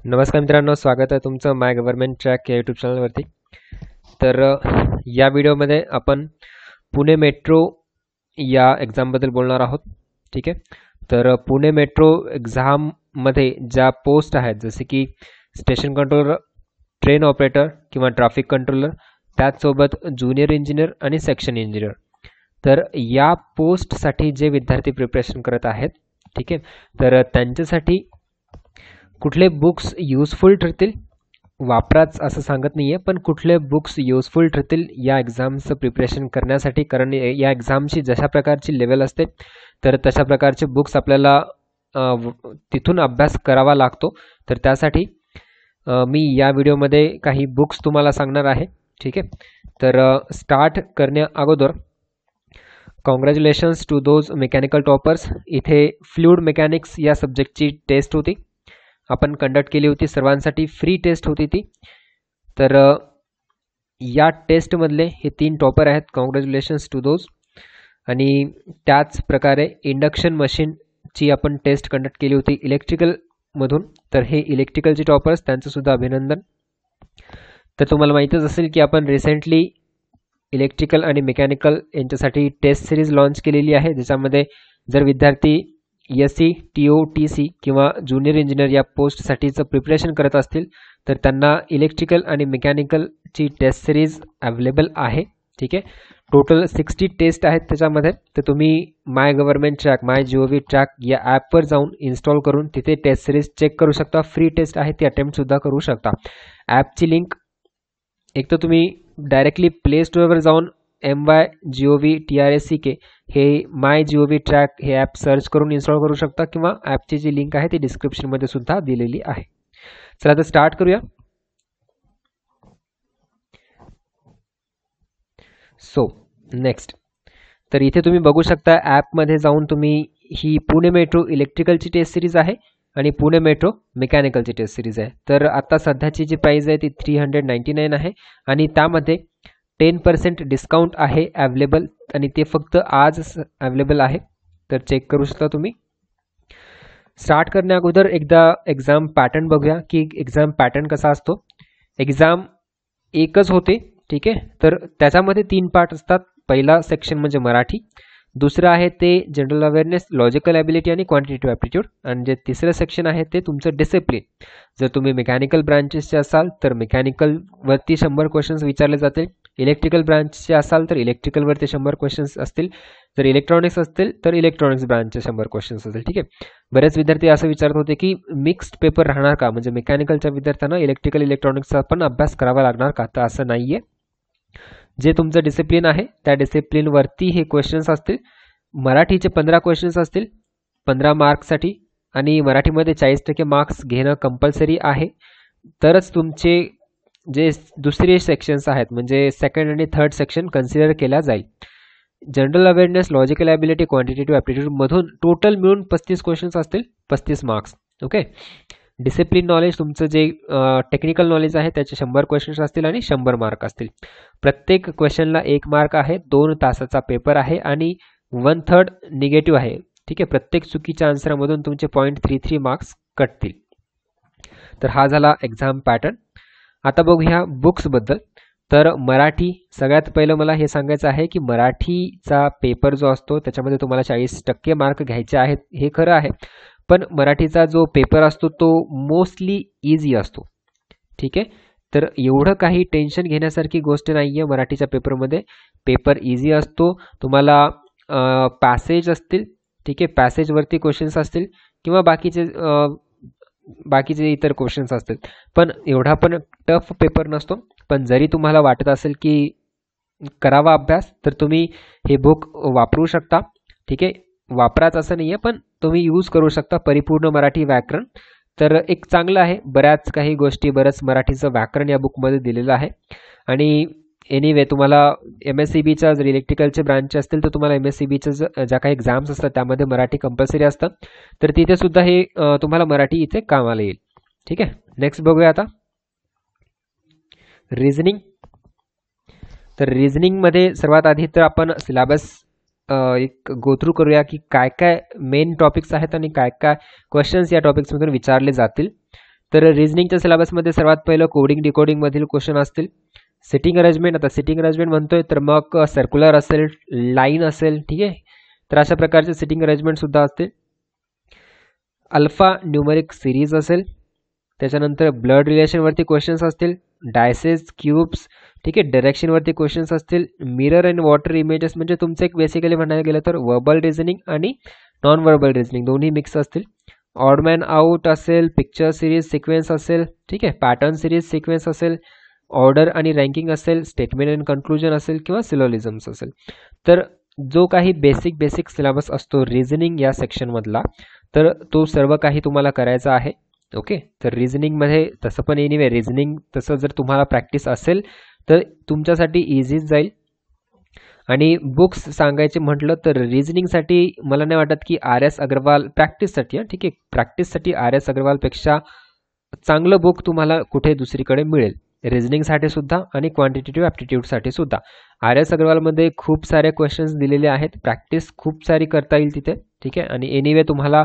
नमस्कार मित्रांनो, स्वागत आहे तुमचं माय गव्हर्नमेंट ट्रॅक या यूट्यूब चॅनलवरती. तर या व्हिडिओमध्ये आपण पुणे मेट्रो या एक्झामबद्दल बोलणार आहोत. ठीक आहे. तर पुणे मेट्रो एक्झाममध्ये ज्या पोस्ट आहेत जसे की स्टेशन कंट्रोलर, ट्रेन ऑपरेटर किंवा ट्रॅफिक कंट्रोलर, त्याचसोबत ज्युनियर इंजिनियर आणि सेक्शन इंजिनियर, तर या पोस्टसाठी जे विद्यार्थी प्रिपरेशन करत आहेत, ठीक आहे, तर त्यांच्यासाठी कुठले बुक्स यूजफुल ठरतील, वापराच असं सांगत नाही आहे, पण कुठले बुक्स यूजफुल ठरतील या एक्झामचं प्रिपरेशन करण्यासाठी. कारण या एक्झामची जशा प्रकारची लेवल असते तर तशा प्रकारचे बुक्स आपल्याला तिथून अभ्यास करावा लागतो. तर त्यासाठी मी या व्हिडिओमध्ये काही बुक्स तुम्हाला सांगणार आहे. ठीक आहे. तर स्टार्ट करण्या अगोदर congratulations to those mechanical toppers. इथे फ्लुइड मेकॅनिक्स या सब्जेक्टची टेस्ट होती, आपण कंडक्ट केली होती, सर्वांसाठी फ्री टेस्ट होती ती. तर या टेस्टमधले हे 3 टॉपर आहेत. Congratulations to those. आणि त्याच प्रकारे इंडक्शन मशीनची आपण टेस्ट कंडक्ट केली होती इलेक्ट्रिकलमधून. तर हे इलेक्ट्रिकलचे टॉपर्स, त्यांचंसुद्धा अभिनंदन. तर तुम्हाला माहीतच असेल की आपण रिसेंटली इलेक्ट्रिकल आणि मेकॅनिकल यांच्यासाठी टेस्ट सिरीज लॉन्च केलेली आहे, ज्याच्यामध्ये जर विद्यार्थी SC, TO, TC किंवा ज्युनियर इंजिनियर या पोस्टसाठीचं प्रिपरेशन करत असतील तर त्यांना इलेक्ट्रिकल आणि मेकॅनिकलची टेस्ट सिरीज अवेलेबल आहे. ठीक आहे. टोटल 60 टेस्ट आहेत त्याच्यामध्ये. तर तुम्ही माय गव्हर्नमेंट ट्रॅक, माय GOV ट्रॅक या ॲपवर जाऊन इन्स्टॉल करून तिथे टेस्ट सिरीज चेक करू शकता. फ्री टेस्ट आहे, ती अटेम्प्टसुद्धा करू शकता. ॲपची लिंक एक तर तुम्ही डायरेक्टली प्ले स्टोअरवर जाऊन MyGovTRACK hey my GOV track हे ॲप सर्च करून इन्स्टॉल करू शकता, किंवा ॲपची जी लिंक आहे ती डिस्क्रिप्शनमध्ये सुद्धा दिलेली आहे. चला तर स्टार्ट करूया. सो नेक्स्ट, तर इथे तुम्ही बघू शकता ॲपमध्ये जाऊन तुम्ही ही पुणे मेट्रो इलेक्ट्रिकलची टेस्ट सिरीज आहे आणि पुणे मेट्रो मेकॅनिकलची टेस्ट सिरीज आहे. तर आता सध्याची जी प्राईज आहे ती 399 आहे आणि त्यामध्ये 10% डिस्काउंट आहे अवेलेबल, आणि ते फक्त आज अवेलेबल आहे. तर चेक करू शकता तुम्ही. स्टार्ट करण्या अगोदर एकदा एक्झाम पॅटर्न बघूया की एक्झाम पॅटर्न कसा असतो. एक्झाम एकच होते. ठीक आहे. तर त्याच्यामध्ये 3 पार्ट असतात. पहिला सेक्शन म्हणजे मराठी, दुसरं आहे ते जनरल अवेअरनेस, लॉजिकल ॲबिलिटी आणि क्वांटिटेटिव्ह ॲप्टिट्यूड, आणि जे तिसरं सेक्शन आहे ते तुमचं डिसिप्लिन. जर तुम्ही मेकॅनिकल ब्रांचेसचे असाल तर मेकॅनिकलवरती 100 क्वेश्चन्स विचारले जातील. इलेक्ट्रिकल ब्रांचचे असाल तर इलेक्ट्रिकलवरती 100 क्वेश्चन्स असतील. जर इलेक्ट्रॉनिक्स असतील तर इलेक्ट्रॉनिक्स ब्रांचचे 100 क्वेश्चन्स असतील. ठीक आहे. बरेच विद्यार्थी असं विचारत होते की मिक्स्ड पेपर राहणार का, म्हणजे मेकॅनिकलच्या विद्यार्थ्यांना इलेक्ट्रिकल इलेक्ट्रॉनिक्सचा पण अभ्यास करावा लागणार का. तर असं नाही आहे. जे तुमचं डिसिप्लिन आहे त्या डिसिप्लिनवरती हे क्वेश्चन्स असतील. मराठीचे 15 क्वेश्चन्स असतील 15 मार्क्ससाठी, आणि मराठीमध्ये 40% मार्क्स घेणं कंपल्सरी आहे. तरच तुमचे जे दुसरे सेक्शन्स आहेत म्हणजे सेकंड आणि थर्ड सेक्शन कन्सिडर केला जाईल. General awareness, logical ability, quantitative ॲप्टिट्यूडमधून टोटल मिळून 35 क्वेश्चन्स असतील, 35 मार्क्स. ओके. डिसिप्लिन नॉलेज, तुमचं जे टेक्निकल नॉलेज आहे त्याचे 100 क्वेश्चन्स असतील आणि 100 मार्क असतील. प्रत्येक क्वेश्चनला 1 मार्क आहे. 2 तासाचा पेपर आहे आणि 1/3 निगेटिव्ह आहे. ठीक आहे. प्रत्येक चुकीच्या आन्सरमधून तुमचे 0.33 मार्क्स कटतील. तर हा झाला एक्झाम पॅटर्न. आता बघूया बुक्सबद्दल. तर मराठी, सगळ्यात पहिलं मला हे सांगायचं आहे की मराठीचा पेपर जो असतो त्याच्यामध्ये तुम्हाला 40% मार्क घ्यायचे आहेत, हे खरं आहे. पण मराठीचा जो पेपर असतो तो मोस्टली इझी असतो. ठीक आहे. तर एवढं काही टेन्शन घेण्यासारखी गोष्ट नाही आहे मराठीच्या पेपरमध्ये. पेपर इझी असतो. तुम्हाला पॅसेज असतील, ठीक आहे, पॅसेजवरती क्वेश्चन्स असतील किंवा बाकीचे इतर क्वेश्चन्स असतील, पण एवढा पण टफ पेपर नसतो. पण जरी तुम्हाला वाटत असेल की करावा अभ्यास तर तुम्ही हे बुक वापरू शकता. ठीक आहे. वापराच असं नाही आहे, पण तुम्ही यूज करू शकता. परिपूर्ण मराठी व्याकरण तर एक चांगलं आहे. बऱ्याच काही गोष्टी, बरंच मराठीचं व्याकरण या बुकमध्ये दिलेलं आहे. आणि एनिवे तुम्हाला MSCBच्या जर इलेक्ट्रिकलचे ब्रांच असतील तर तुम्हाला MSCBच्या ज्या काही एक्झाम्स असतात त्यामध्ये मराठी कंपल्सरी असतं. तर तिथे सुद्धा हे तुम्हाला मराठी इथे कामाला येईल. ठीक आहे. नेक्स्ट बघूया आता रिझनिंग. तर रिझनिंगमध्ये सर्वात आधी तर आपण सिलेबस एक गो थ्रू करूया की काय काय मेन टॉपिक्स आहेत आणि काय काय क्वेश्चन्स या टॉपिक्समधून विचारले जातील. तर रिझनिंगच्या सिलेबसमध्ये सर्वात पहिलं कोडिंग डिकोडिंगमधील क्वेश्चन असतील. सिटिंग अरेंजमेंट, आता सिटिंग अरेंजमेंट म्हणतोय तर मग सर्क्युलर असेल, लाईन असेल, ठीक आहे. तर अशा प्रकारचे सिटिंग अरेंजमेंट सुद्धा असतील. अल्फा न्यूमरिक सिरीज असेल, त्याच्यानंतर ब्लड रिलेशनवरती क्वेश्चन्स असतील, डायसेस, क्यूब्स, ठीक आहे. डायरेक्शनवरती क्वेश्चन्स असतील. मिरर अँड वॉटर इमेजेस म्हणजे तुमचं एक बेसिकली म्हणायला गेलं तर वर्बल रिझनिंग आणि नॉन वर्बल रिझनिंग दोन्ही मिक्स असतील. ऑड मॅन आउट असेल, पिक्चर सिरीज सिक्वेन्स असेल, ठीक आहे. पॅटर्न सिरीज सिक्वेन्स असेल, ऑर्डर आणि रँकिंग असेल, स्टेटमेंट अँड कन्क्लुजन असेल किंवा सिलोलिझम्स असेल. तर जो काही बेसिक सिलेबस असतो रिझनिंग या सेक्शनमधला, तर तो सर्व काही तुम्हाला करायचा आहे. ओके. तर रिझनिंगमध्ये तसं पण एनिवे रिझनिंग तसं जर तुम्हाला प्रॅक्टिस असेल तर तुमच्यासाठी इझीच जाईल. आणि बुक्स सांगायचे म्हटलं तर रिझनिंगसाठी मला नाही वाटत की RS अग्रवाल प्रॅक्टिससाठी, ठीक आहे, प्रॅक्टिससाठी RS अग्रवालपेक्षा चांगलं बुक तुम्हाला कुठे दुसरीकडे मिळेल रिझनिंगसाठी सुद्धा आणि क्वांटिटेटिव्ह ॲप्टिट्यूडसाठी सुद्धा. RS अग्रवालमध्ये खूप सारे क्वेश्चन्स दिलेले आहेत, प्रॅक्टिस खूप सारी करता येईल तिथे, ठीक आहे. आणि एनिवे तुम्हाला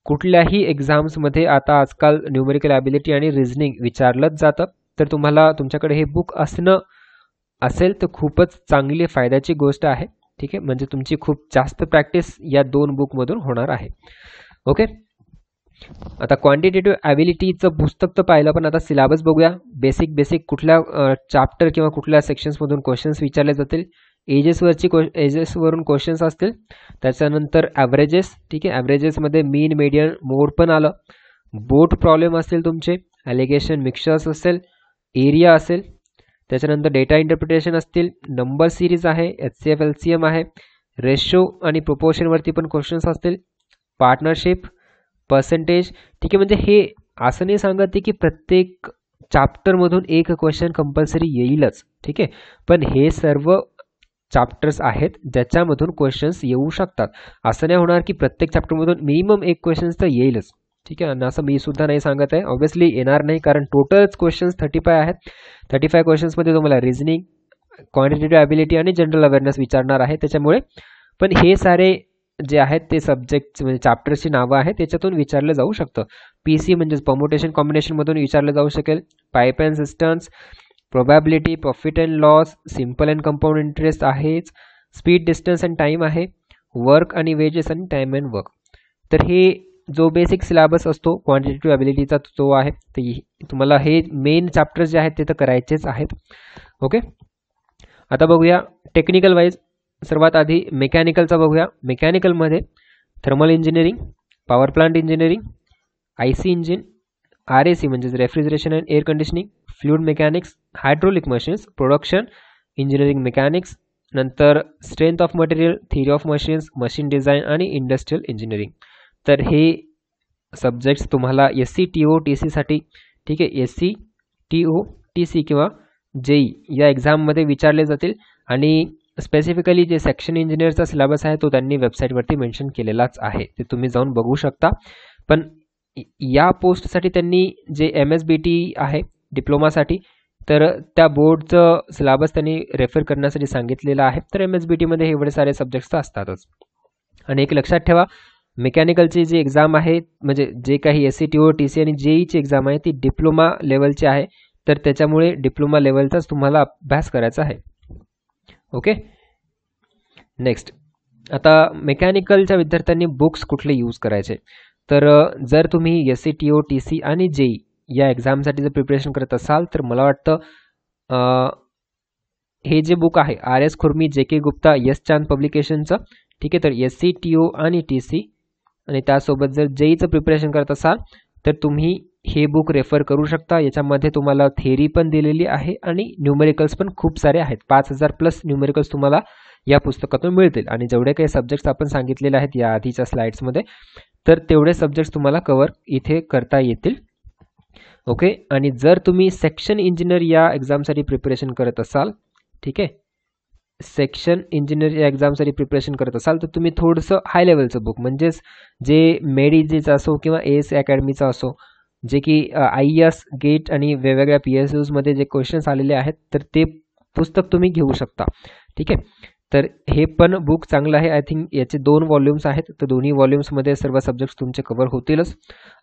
कुठल्याही एक्झाम्समध्ये आता आजकाल न्यूमेरिकल ॲबिलिटी आणि रिझनिंग विचारलंच जातं, तर तुम्हाला तुमच्याकडे हे बुक असणं असेल तर खूपच चांगली फायद्याची गोष्ट आहे, ठीक आहे. म्हणजे तुमची खूप जास्त प्रॅक्टिस या दोन बुकमधून होणार आहे. ओके. आता क्वांटिटेटिव्ह ॲबिलिटीचं पुस्तक तर पाहिलं, पण आता सिलेबस बघूया. बेसिक कुठल्या चॅप्टर किंवा कुठल्या सेक्शन्समधून क्वेश्चन्स विचारले जातील. एजेसवरून क्वेश्चन्स असतील. त्याच्यानंतर ॲव्हरेजेस, ठीक आहे. ॲव्हरेजेसमध्ये मीन, मीडियन, मोड पण आलं. बोट प्रॉब्लेम असतील तुमचे, ॲलिगेशन मिक्सचर्स असेल, एरिया असेल. त्याच्यानंतर डेटा इंटरप्रिटेशन असतील, नंबर सिरीज आहे, HCF LCM आहे, रेशो आणि प्रोपोर्शनवरती पण क्वेश्चन्स असतील, पार्टनरशिप, पर्सेंटेज, ठीक आहे. म्हणजे हे असं नाही सांगत की प्रत्येक चॅप्टरमधून एक क्वेश्चन कंपल्सरी येईलच, ठीक आहे. पण हे सर्व चॅप्टर्स आहेत ज्याच्यामधून क्वेश्चन्स येऊ शकतात. असं नाही होणार की प्रत्येक चॅप्टरमधून मिनिमम एक क्वेश्चन्स तर येईलच, ठीक आहे. आणि असं मी सुद्धा नाही सांगत आहे, ऑब्व्हियसली येणार नाही, कारण टोटलच क्वेश्चन्स 35 आहेत. 35 क्वेश्चन्समध्ये तुम्हाला रिझनिंग, क्वांटिटेटिव्ह ॲबिलिटी आणि जनरल अवेअरनेस विचारणार आहे. त्याच्यामुळे पण हे सारे जे आहेत ते सब्जेक्ट म्हणजे चॅप्टर्सची नावं आहेत त्याच्यातून विचारलं जाऊ शकतं. PC म्हणजेच परम्युटेशन कॉम्बिनेशनमधून विचारलं जाऊ शकेल. Pipe and systems, probability, profit and loss, simple and compound interest आहेच, स्पीड, डिस्टन्स अँड टाईम आहे, वर्क आणि वेजेस आणि टाईम अँड वर्क. तर हे जो बेसिक सिलेबस असतो क्वांटिटेटिव्ह ॲबिलिटीचा तो आहे. ते तुम्हाला हे मेन चॅप्टर्स जे आहेत ते तर करायचेच आहेत. ओके. आता बघूया टेक्निकल वाईज. सर्वात आधी मेकॅनिकलचा बघूया. मेकॅनिकलमध्ये thermal engineering, power plant engineering, IC engine, RAC म्हणजेच refrigeration and air conditioning, fluid mechanics, hydraulic machines, production engineering mechanics, नंतर strength of material, theory of machines, machine design आणि इंडस्ट्रियल इंजिनिअरिंग. तर हे सब्जेक्ट्स तुम्हाला SC TO TC साठी, ठीक आहे, SC TO TC किंवा JEE या एक्झाममध्ये विचारले जातील. आणि स्पेसिफिकली जे सेक्शन इंजिनियरचा सिलेबस आहे तो त्यांनी वेबसाईटवरती मेन्शन केलेलाच आहे, ते तुम्ही जाऊन बघू शकता. पण या पोस्टसाठी त्यांनी जे MSBT आहे डिप्लोमासाठी, तर त्या बोर्डचं सिलेबस त्यांनी रेफर करण्यासाठी सांगितलेलं आहे. तर MSBTमध्ये एवढे सारे सब्जेक्ट्स असतातच. आणि एक लक्षात ठेवा, मेकॅनिकलची जी एक्झाम आहे म्हणजे जे काही SC TO TC आणि JEEची एक्झाम आहे ती डिप्लोमा लेवलची आहे. तर त्याच्यामुळे डिप्लोमा लेवलचाच तुम्हाला अभ्यास करायचा आहे. ओके. नेक्स्ट, आता मेकॅनिकलच्या विद्यार्थ्यांनी बुक्स कुठले यूज करायचे. तर जर तुम्ही SC TO TC आणि JEE या एक्झामसाठी जर प्रिपरेशन करत असाल तर मला वाटतं हे जे बुक आहे RS खुर्मी, JK गुप्ता, यश चांद पब्लिकेशनचं, ठीक आहे. तर SC TO आणि TC आणि त्यासोबत जर JEEचं प्रिपरेशन करत असाल तर तुम्ही हे बुक रेफर करू शकता. याच्यामध्ये तुम्हाला थेअरी पण दिलेली आहे आणि न्यूमेरिकल्स पण खूप सारे आहेत. 5000+ न्यूमेरिकल्स तुम्हाला या पुस्तकातून मिळतील. आणि जेवढे काही सब्जेक्ट्स आपण सांगितलेले आहेत या आधीच्या स्लाइड्समध्ये, तर तेवढे सब्जेक्ट्स तुम्हाला कव्हर इथे करता येतील. ओके. आणि जर तुम्ही सेक्शन इंजिनियर या एक्झामसाठी प्रिपरेशन करत असाल, ठीक आहे, सेक्शन इंजिनियर या एक्झामसाठी प्रिपरेशन करत असाल तर तुम्ही थोडंसं हाय लेवलचं बुक म्हणजेच जे मेडिजीचं असो किंवा AS अकॅडमीचा असो, जे की IAS गेट आणि वेगवेगळ्या PSUजमध्ये जे क्वेश्चन्स आलेले आहेत तर ते पुस्तक तुम्ही घेऊ शकता, ठीक आहे. तर हे पण बुक चांगलं आहे. आय थिंक याचे 2 व्हॉल्यूम्स आहेत, तर दोन्ही व्हॉल्यूम्समध्ये सर्व सब्जेक्ट्स तुमचे कव्हर होतीलच.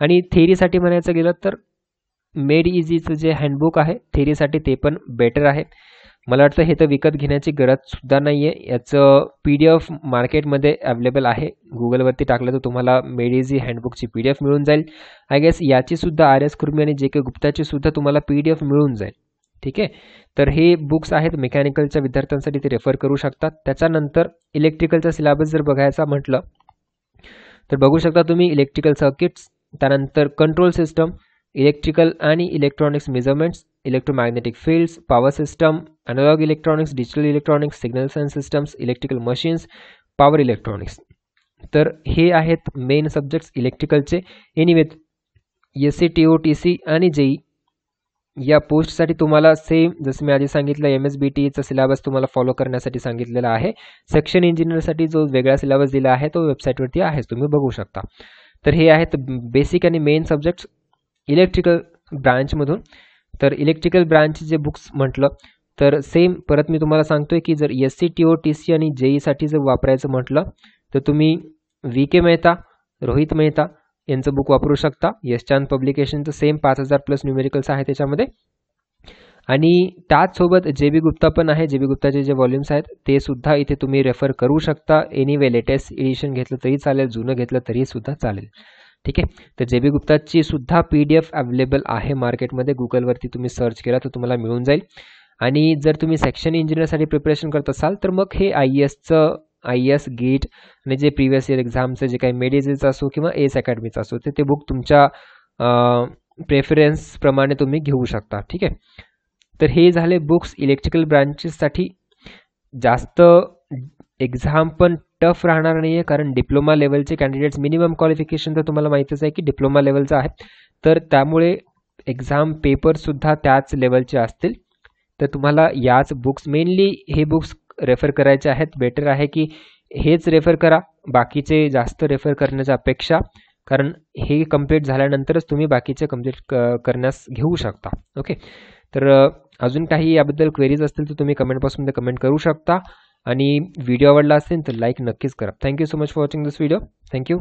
आणि थेअरीसाठी म्हणायचं गेलं तर मेड इझीचं जे हँडबुक आहे थेअरीसाठी ते पण बेटर आहे. मला वाटतं हे तर विकत घेण्याची गरजसुद्धा नाही आहे. याचं PDF मार्केटमध्ये अवेलेबल आहे. गुगलवरती टाकलं तर तुम्हाला मेड इझी हँडबुकची PDF मिळून जाईल. आय गेस याचीसुद्धा RS कुर्मी आणि JK गुप्ताचीसुद्धा तुम्हाला PDF मिळून जाईल. ठीक आहे, तर हे बुक्स आहेत मेकॅनिकलच्या विद्यार्थ्यांसाठी, ते रेफर करू शकतात. त्याच्यानंतर इलेक्ट्रिकलचा सिलेबस जर बघायचा म्हटलं तर बघू शकता तुम्ही इलेक्ट्रिकल सर्किट्स, त्यानंतर कंट्रोल सिस्टम, इलेक्ट्रिकल आणि electronics measurements, electromagnetic fields, power system, analog electronics, digital electronics, signals and systems, electrical machines, power electronics. तर हे आहेत मेन सब्जेक्ट्स इलेक्ट्रिकलचे. एनिवे SC, TO, TC आणि JEE या पोस्टसाठी तुम्हाला सेम जसं मी आधी सांगितलं MSBTचा सिलेबस तुम्हाला फॉलो करण्यासाठी सांगितलेला आहे. सेक्शन इंजिनियरसाठी जो वेगळा सिलेबस दिला आहे तो वेबसाईटवरती आहेच, तुम्ही बघू शकता. तर हे आहेत बेसिक आणि मेन सब्जेक्ट्स इलेक्ट्रिकल ब्रांचमधून. तर इलेक्ट्रिकल ब्रांचचे जे बुक्स म्हटलं तर सेम परत मी तुम्हाला सांगतोय की जर SC, TO, TC आणि JEEसाठी जर वापरायचं म्हटलं तर तुम्ही VK मेहता, रोहित मेहता यांचं बुक वापरू शकता. यशचांद पब्लिकेशनचं सेम 5000 प्लस न्यूमेरिकल्स आहे त्याच्यामध्ये. आणि त्याचसोबत JB गुप्ता पण आहे. JB गुप्ताचे जे व्हॉल्यूम्स आहेत ते सुद्धा इथे तुम्ही रेफर करू शकता. एनिवे लेटेस्ट एडिशन घेतलं तरी चालेल, जुनं घेतलं तरी सुद्धा चालेल. ठीक आहे, तर JB गुप्ताची सुद्धा PDF अवेलेबल आहे मार्केटमध्ये. गुगलवरती तुम्ही सर्च केला तर तुम्हाला मिळून जाईल. आणि जर तुम्ही सेक्शन इंजिनियरसाठी प्रिपरेशन करत असाल तर मग हे IAS गेट आणि जे प्रिव्हियस इयर एक्झामचं जे काही मेडिझेचं असो किंवा ACE अकॅडमीचं असो ते बुक तुमच्या प्रेफरन्सप्रमाणे तुम्ही घेऊ शकता. ठीक आहे, तर हे झाले बुक्स इलेक्ट्रिकल ब्रांचेससाठी. जास्त एक्झाम पण टफ राहणार नाही आहे, कारण डिप्लोमा लेवलचे कॅन्डिडेट्स मिनिमम क्वालिफिकेशन तर तुम्हाला माहितीच आहे की डिप्लोमा लेवलचं आहे, तर त्यामुळे एक्झाम पेपरसुद्धा त्याच लेवलचे असतील. तर तुम्हाला याच बुक्स मेनली हे बुक्स रेफर करायचे आहेत. बेटर आहे की हेच रेफर करा, बाकीचे जास्त रेफर करण्याच्या अपेक्षा, कारण हे कंप्लीट झाल्यानंतरच तुम्ही बाकीचे कंप्लीट करण्यास घेऊ शकता. ओके, तर अजून काही याबद्दल क्वेरीज असतील तर तुम्ही कमेंट बॉक्समध्ये कमेंट करू शकता. आणि व्हिडिओ आवडला असेल तर लाईक नक्कीच करा. Thank you so much for watching this video. Thank you.